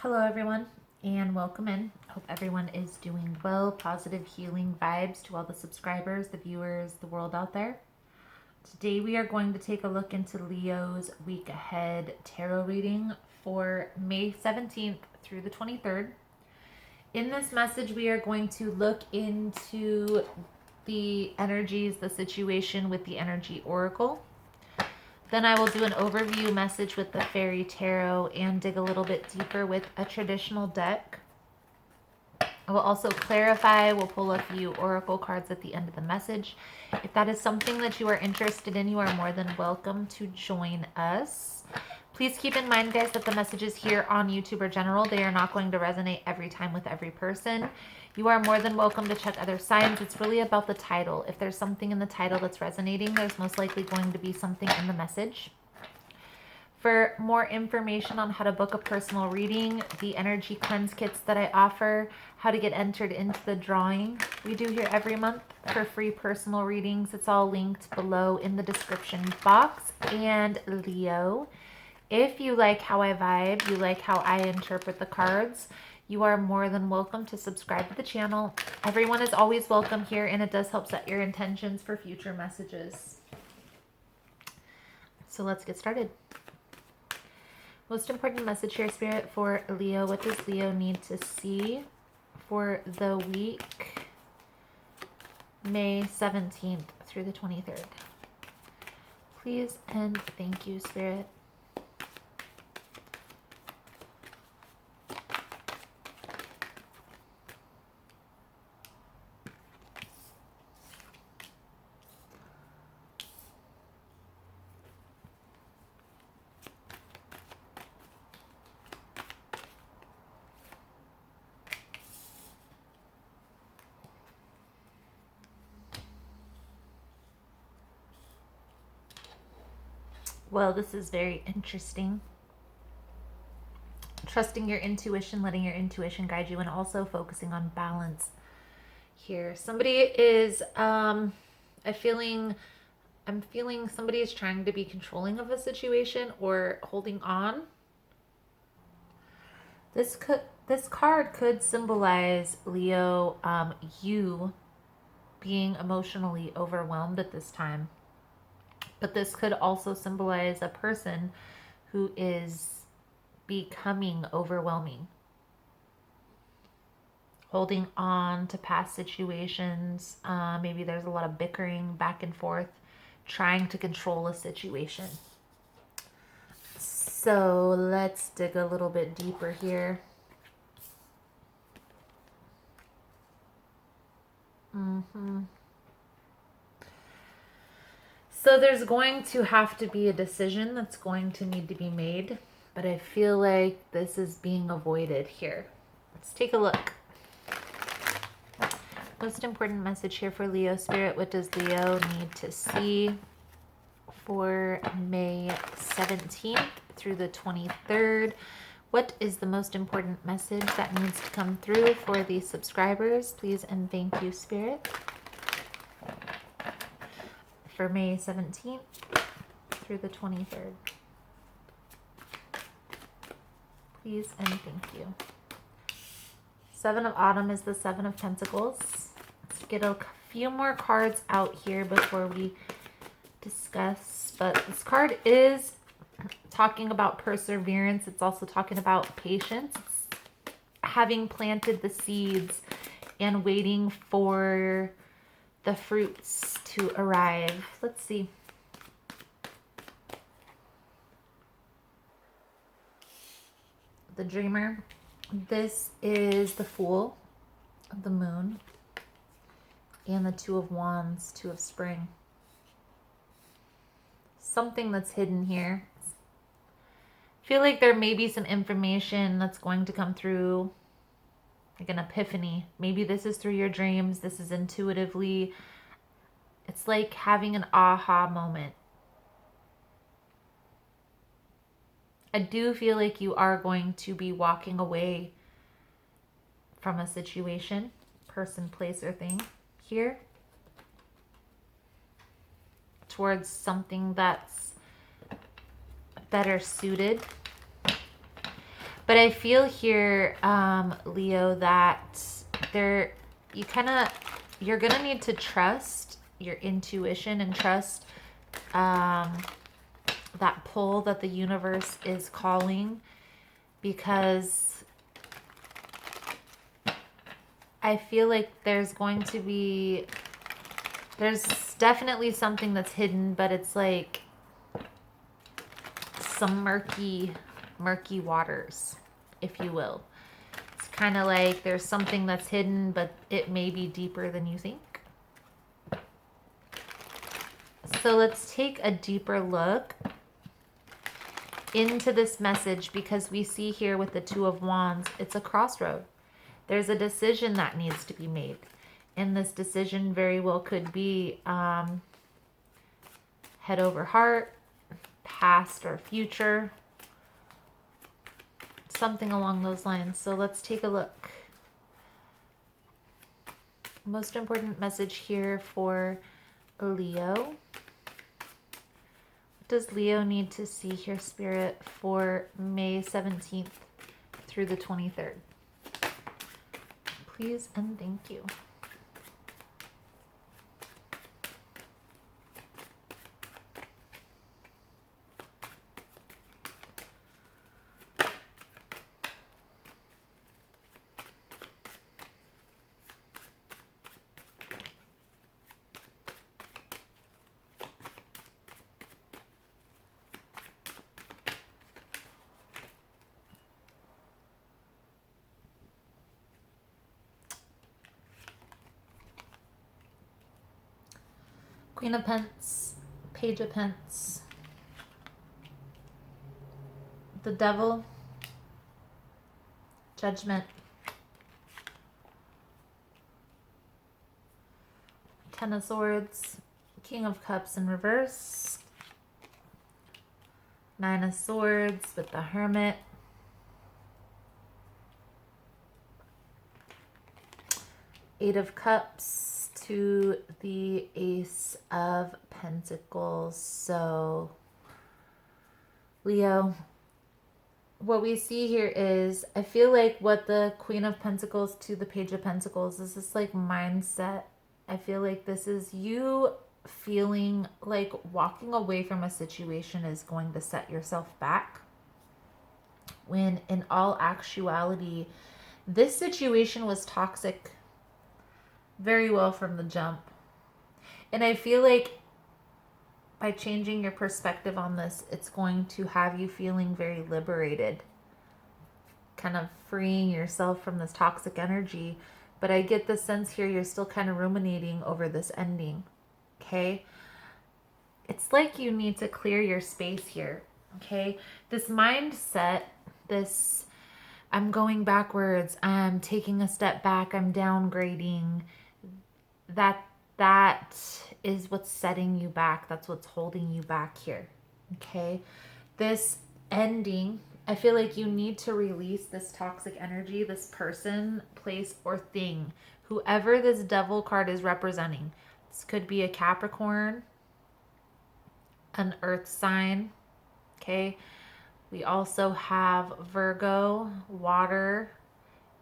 Hello, everyone, and welcome in. Hope everyone is doing well. Positive healing vibes to all the subscribers, the viewers, the world out there. Today, we are going to take a look into Leo's week ahead tarot reading for May 17th through the 23rd. In this message, we are going to look into the energies, the situation with the energy oracle. Then I will do an overview message with the Fairy Tarot and dig a little bit deeper with a traditional deck. I will also clarify, we'll pull a few oracle cards at the end of the message. If that is something that you are interested in, you are more than welcome to join us. Please keep in mind, guys, that the messages here on YouTube are general. They are not going to resonate every time with every person. You are more than welcome to check other signs. It's really about the title. If there's something in the title that's resonating, there's most likely going to be something in the message. For more information on how to book a personal reading, the energy cleanse kits that I offer, how to get entered into the drawing we do here every month for free personal readings, it's all linked below in the description box. And Leo, if you like how I vibe, you like how I interpret the cards, you are more than welcome to subscribe to the channel. Everyone is always welcome here, and it does help set your intentions for future messages. So let's get started. Most important message here, Spirit, for Leo. What does Leo need to see for the week May 17th through the 23rd? Please and thank you, Spirit. Well, this is very interesting. Trusting your intuition, letting your intuition guide you, and also focusing on balance here. Somebody is, I'm feeling somebody is trying to be controlling of a situation or holding on. This card could symbolize, Leo, you being emotionally overwhelmed at this time. But this could also symbolize a person who is becoming overwhelming, holding on to past situations. Maybe there's a lot of bickering back and forth, trying to control a situation. So let's dig a little bit deeper here. So there's going to have to be a decision that's going to need to be made, but I feel like this is being avoided here. Let's take a look. Most important message here for Leo, Spirit. What does Leo need to see for May 17th through the 23rd? What is the most important message that needs to come through for the subscribers? Please and thank you, Spirit. For May 17th through the 23rd. Please and thank you. Seven of Autumn is the Seven of Pentacles. Let's get a few more cards out here before we discuss. But this card is talking about perseverance. It's also talking about patience. It's having planted the seeds and waiting for the fruits to arrive. Let's see. The Dreamer. This is the Fool, the Moon, and the Two of Wands, Two of Spring. Something that's hidden here. I feel like there may be some information that's going to come through, like an epiphany. Maybe this is through your dreams. This is intuitively. It's like having an aha moment. I do feel like you are going to be walking away from a situation, person, place, or thing here, towards something that's better suited. But I feel here, Leo, that you're gonna need to trust your intuition and trust that pull that the universe is calling, because I feel like there's definitely something that's hidden, but it's like some murky waters, if you will. It's kind of like there's something that's hidden, but it may be deeper than you think. So let's take a deeper look into this message, because we see here with the Two of Wands, it's a crossroad. There's a decision that needs to be made. And this decision very well could be head over heart, past or future, something along those lines. So let's take a look. Most important message here for Leo. What does Leo need to see here, Spirit, for May 17th through the 23rd? Please and thank you. Queen of Pence, Page of Pence, the Devil, Judgment, Ten of Swords, King of Cups in reverse, Nine of Swords with the Hermit, Eight of Cups to the Ace of Pentacles. So, Leo, what we see here is, I feel like what the Queen of Pentacles to the Page of Pentacles is this like mindset. I feel like this is you feeling like walking away from a situation is going to set yourself back, when in all actuality, this situation was toxic very well from the jump. And I feel like by changing your perspective on this, it's going to have you feeling very liberated, kind of freeing yourself from this toxic energy. But I get the sense here you're still kind of ruminating over this ending. Okay? It's like you need to clear your space here. Okay? This mindset, this I'm going backwards, I'm taking a step back, I'm downgrading, that is what's setting you back. That's what's holding you back here. Okay? This ending, I feel like you need to release this toxic energy, this person, place, or thing. Whoever this Devil card is representing. This could be a Capricorn, an Earth sign. Okay? We also have Virgo, water,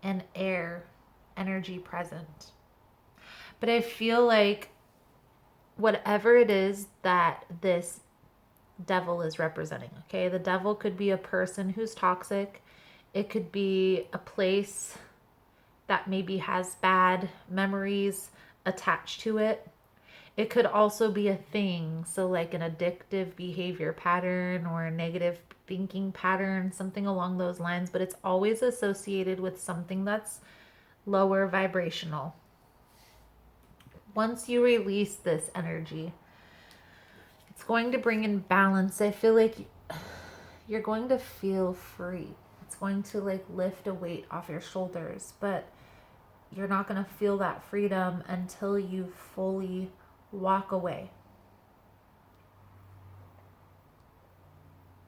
and air energy present. But I feel like whatever it is that this Devil is representing, okay? The Devil could be a person who's toxic. It could be a place that maybe has bad memories attached to it. It could also be a thing, so like an addictive behavior pattern or a negative thinking pattern, something along those lines, but it's always associated with something that's lower vibrational. Once you release this energy, it's going to bring in balance. I feel like you're going to feel free. It's going to like lift a weight off your shoulders, but you're not going to feel that freedom until you fully walk away.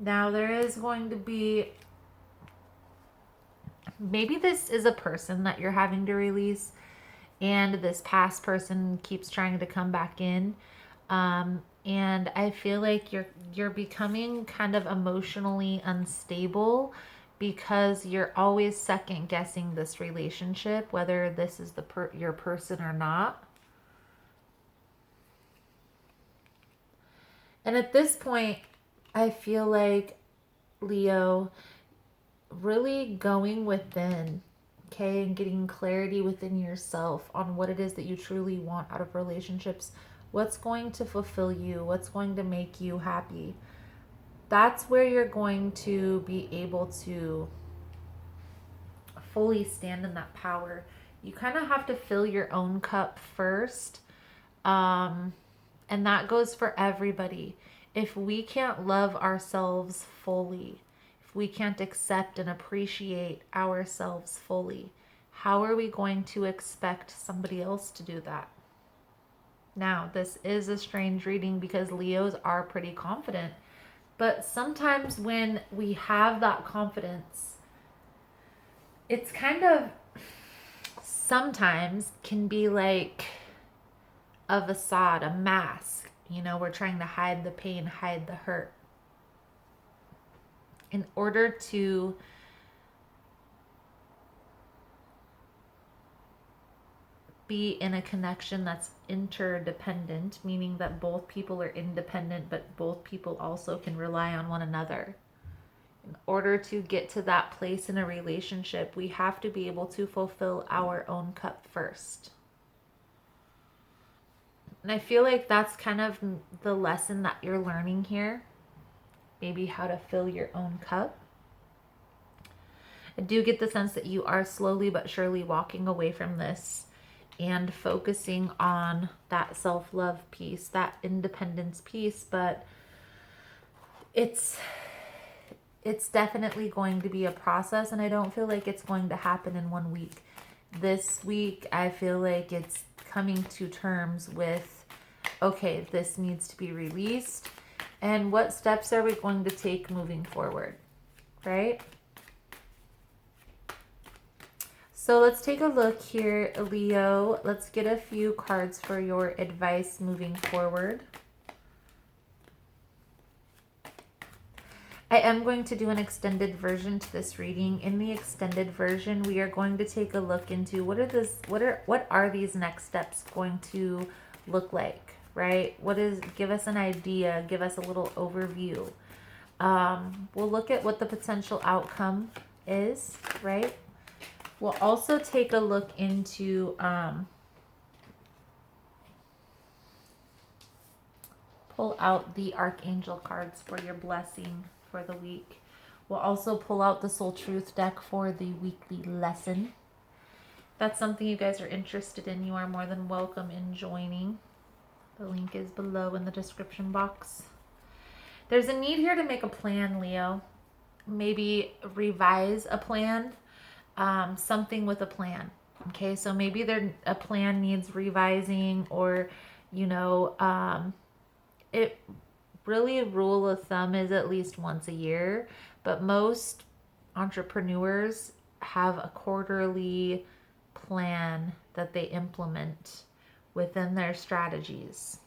Now there is going to be, maybe this is a person that you're having to release, and this past person keeps trying to come back in. And I feel like you're becoming kind of emotionally unstable because you're always second guessing this relationship, whether this is your person or not. And at this point, I feel like, Leo, really going within, okay, and getting clarity within yourself on what it is that you truly want out of relationships. What's going to fulfill you? What's going to make you happy? That's where you're going to be able to fully stand in that power. You kind of have to fill your own cup first. And that goes for everybody. If we can't love ourselves fully, if we can't accept and appreciate ourselves fully, how are we going to expect somebody else to do that? Now, this is a strange reading because Leos are pretty confident. But sometimes when we have that confidence, it's kind of sometimes can be like a facade, a mask. You know, we're trying to hide the pain, hide the hurt. In order to be in a connection that's interdependent, meaning that both people are independent, but both people also can rely on one another. In order to get to that place in a relationship, we have to be able to fulfill our own cup first. And I feel like that's kind of the lesson that you're learning here. Maybe how to fill your own cup. I do get the sense that you are slowly but surely walking away from this and focusing on that self-love piece, that independence piece, but it's definitely going to be a process, and I don't feel like it's going to happen in 1 week. This week, I feel like it's coming to terms with, okay, this needs to be released, and what steps are we going to take moving forward, right? So let's take a look here, Leo. Let's get a few cards for your advice moving forward. I am going to do an extended version to this reading. In the extended version, we are going to take a look into what are these next steps going to look like, right? Give us an idea, give us a little overview. We'll look at what the potential outcome is, right? We'll also take a look into pull out the Archangel cards for your blessing for the week. We'll also pull out the Soul Truth deck for the weekly lesson. If that's something you guys are interested in, you are more than welcome in joining. The link is below in the description box. There's a need here to make a plan, Leo. Maybe revise a plan. Something with a plan. Okay, so maybe a plan needs revising, or it really, rule of thumb is at least once a year, but most entrepreneurs have a quarterly plan that they implement within their strategies.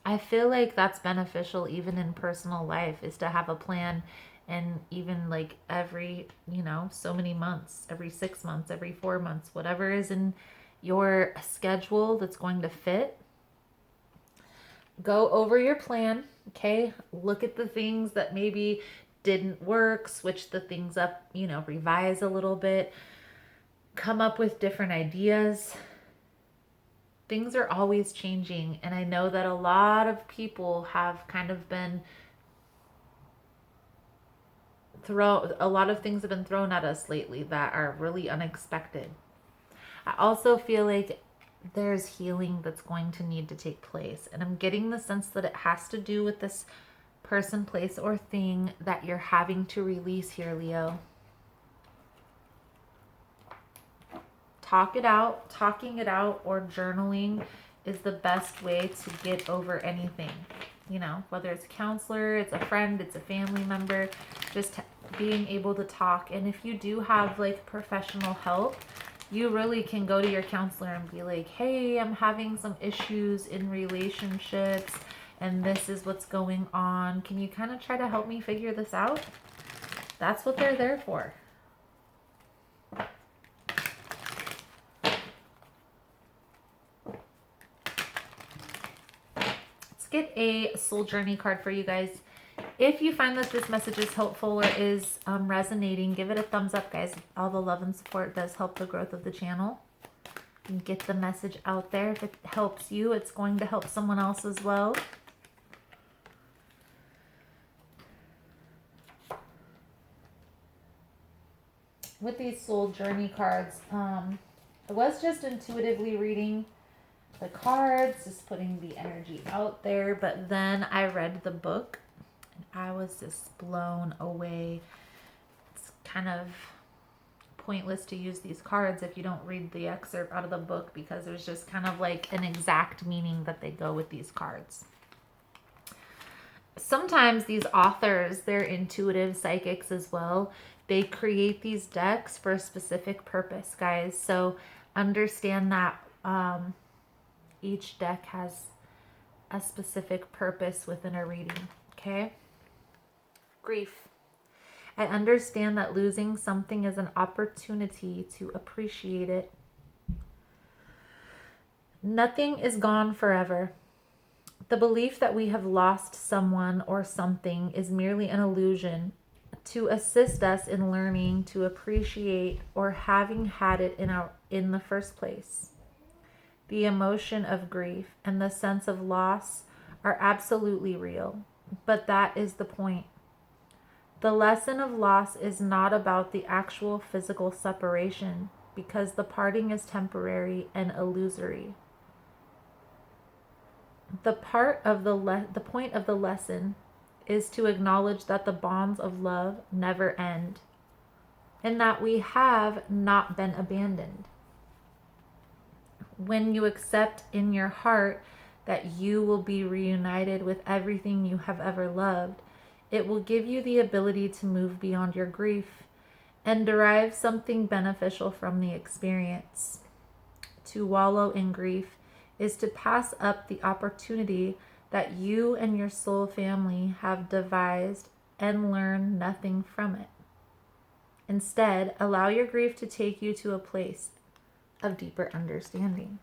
I feel like that's beneficial even in personal life, is to have a plan. And even like every, so many months, every 6 months, every 4 months, whatever is in your schedule that's going to fit, go over your plan, okay? Look at the things that maybe didn't work, switch the things up, revise a little bit, come up with different ideas. Things are always changing, and I know that a lot of people have kind of been a lot of things have been thrown at us lately that are really unexpected. I also feel like there's healing that's going to need to take place, and I'm getting the sense that it has to do with this person, place, or thing that you're having to release here, Leo. Talking it out, or journaling is the best way to get over anything. Whether it's a counselor, it's a friend, it's a family member, just being able to talk. And if you do have like professional help, you really can go to your counselor and be like, hey, I'm having some issues in relationships and this is what's going on. Can you kind of try to help me figure this out? That's what they're there for. Let's get a soul journey card for you guys. If you find that this message is helpful or is resonating, give it a thumbs up, guys. All the love and support does help the growth of the channel. And get the message out there. If it helps you, it's going to help someone else as well. With these soul journey cards, I was just intuitively reading the cards, just putting the energy out there, but then I read the book and I was just blown away. It's kind of pointless to use these cards if you don't read the excerpt out of the book, because there's just kind of like an exact meaning that they go with these cards. Sometimes these authors, they're intuitive psychics as well. They create these decks for a specific purpose, guys. So understand that each deck has a specific purpose within a reading, okay? Grief. I understand that losing something is an opportunity to appreciate it. Nothing is gone forever. The belief that we have lost someone or something is merely an illusion to assist us in learning to appreciate or having had it in the first place. The emotion of grief and the sense of loss are absolutely real, but that is the point. The lesson of loss is not about the actual physical separation, because the parting is temporary and illusory. The point of the lesson is to acknowledge that the bonds of love never end, and that we have not been abandoned. When you accept in your heart that you will be reunited with everything you have ever loved, it will give you the ability to move beyond your grief and derive something beneficial from the experience. To wallow in grief is to pass up the opportunity that you and your soul family have devised and learn nothing from it. Instead, allow your grief to take you to a place of deeper understanding.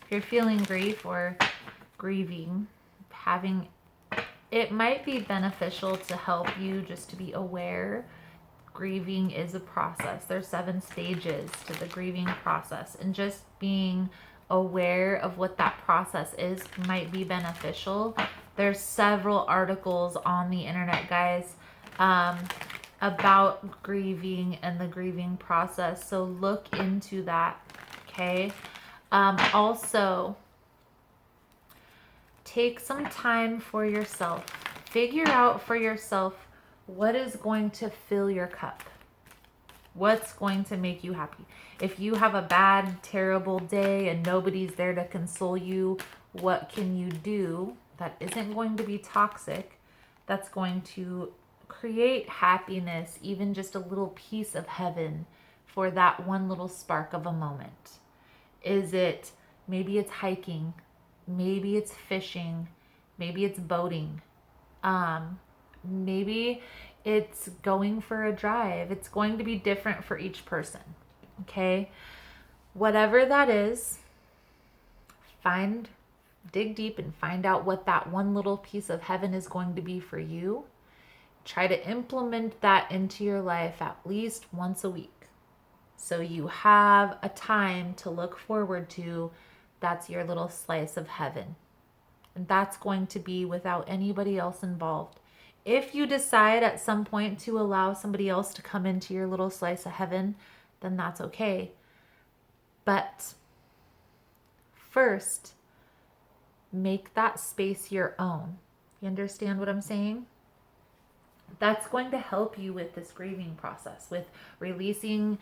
If you're feeling grief or grieving, it might be beneficial to help you just to be aware. Grieving is a process. There's 7 stages to the grieving process, and just being aware of what that process is might be beneficial. There's several articles on the internet, guys, about grieving and the grieving process, so look into that, okay? Also, take some time for yourself. Figure out for yourself what is going to fill your cup. What's going to make you happy? If you have a bad, terrible day and nobody's there to console you, what can you do that isn't going to be toxic, that's going to create happiness, even just a little piece of heaven for that one little spark of a moment? Maybe it's hiking, maybe it's fishing, maybe it's boating, maybe it's going for a drive. It's going to be different for each person, okay? Whatever that is, dig deep and find out what that one little piece of heaven is going to be for you. Try to implement that into your life at least once a week, so you have a time to look forward to. That's your little slice of heaven. And that's going to be without anybody else involved. If you decide at some point to allow somebody else to come into your little slice of heaven, then that's okay. But first, make that space your own. You understand what I'm saying? That's going to help you with this grieving process, with releasing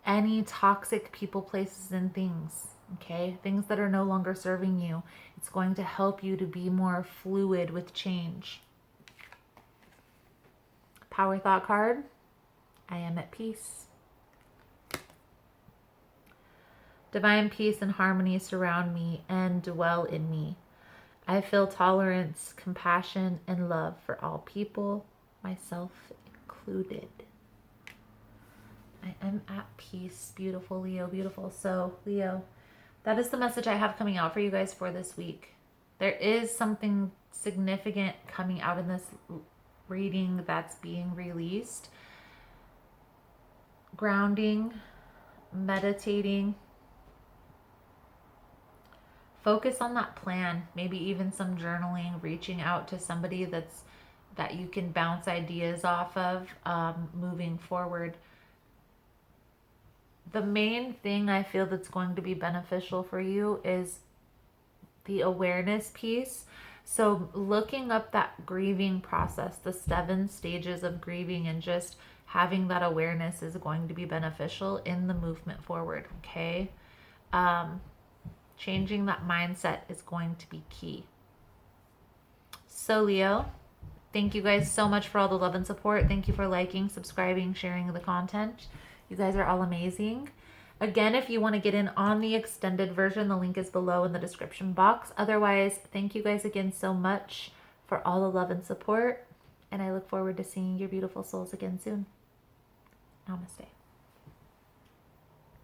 any toxic people, places, and things. Okay? Things that are no longer serving you. It's going to help you to be more fluid with change. Power thought card. I am at peace. Divine peace and harmony surround me and dwell in me. I feel tolerance, compassion, and love for all people, myself included. I am at peace. Beautiful, Leo. Beautiful. So, Leo, that is the message I have coming out for you guys for this week. There is something significant coming out in this reading that's being released. Grounding, meditating. Focus on that plan. Maybe even some journaling, reaching out to somebody that you can bounce ideas off of moving forward. The main thing I feel that's going to be beneficial for you is the awareness piece. So looking up that grieving process, the 7 stages of grieving, and just having that awareness is going to be beneficial in the movement forward, okay? Changing that mindset is going to be key. So Leo, thank you guys so much for all the love and support. Thank you for liking, subscribing, sharing the content. You guys are all amazing. Again, if you want to get in on the extended version, the link is below in the description box. Otherwise, thank you guys again so much for all the love and support. And I look forward to seeing your beautiful souls again soon. Namaste.